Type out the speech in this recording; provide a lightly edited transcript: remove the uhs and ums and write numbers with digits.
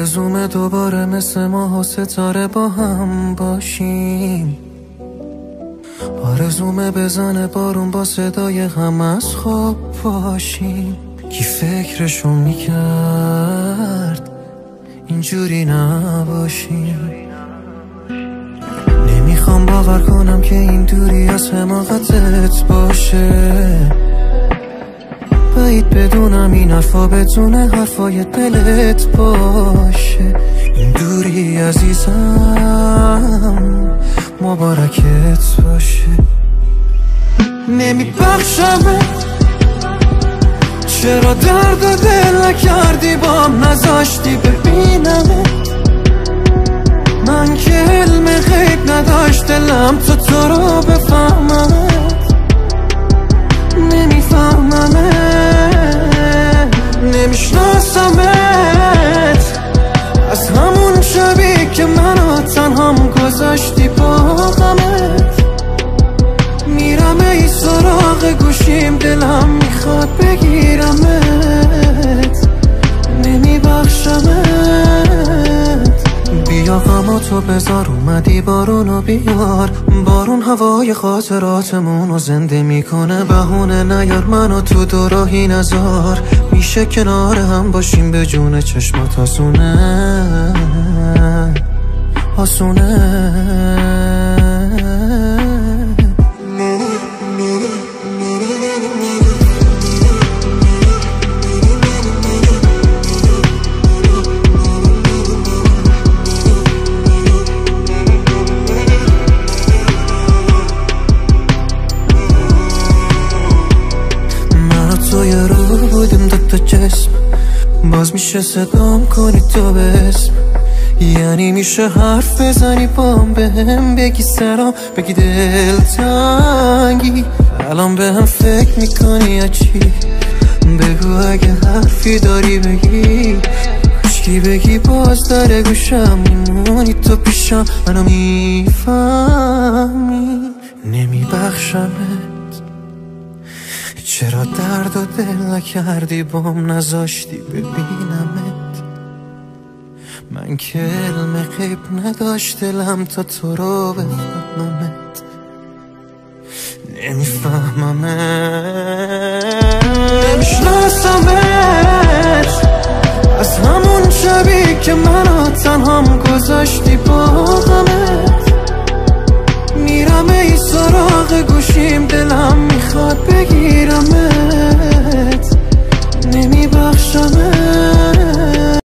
آرزومه دوباره مثل ماه و ستاره با هم باشیم. آرزومه بزنه بارون با صدای غم از خواب باشیم. کی فکرشو میکرد اینجوری نباشیم. نمیخوام باور کنم که این دوری از حماقتت باشه. باید بدونم این حرفا بتونه حرفای دلت باشه. این دوری عزیزم مبارکت باشه. نمیبخشمت، چرا درد و دل نکردی بام، نذاشتی ببینمت. من که علم غیب نداشت دلم تو رو بفهممت. نمیفهممت، نمیشناسمت. از همون شبی که منو تنهام گذاشتی با غمت. میرم ای سراغ گوشیم، دلم میخواد بگیرمت. نمیبخشمت. بیا غماتو بذار، اومدی بارونو بیار. بارون هوای خاطراتمونو زنده میکنه. بهونه نیار منو تو دوراهی نذار. میشه کنار هم باشیم به جون چشمات آسونه آسونه. بودیم دوتا جسم، باز میشه صدام کنی تو به اسم. یعنی میشه حرف بزنی بام، به هم بگی سلام، بگی دلتنگی. الان به هم فکر میکنی یا چی؟ بگو اگه حرفی داری بگی. کشکی بگی باز در گوشم میمونی تو پیشم، منو میفهمی. نمیبخشمت، چرا درد و دل نکردی بام، نذاشتی ببینمت. من که علم غیب نداشت دلم تا تو رو بفهممت. نمیفهممت، نمیشناسمت. از همون شبی که منو تنهام گذاشتی با غمت. میرم ای سراغ گوشیم، دلم میخواد بگیرمت. نمیبخشمت.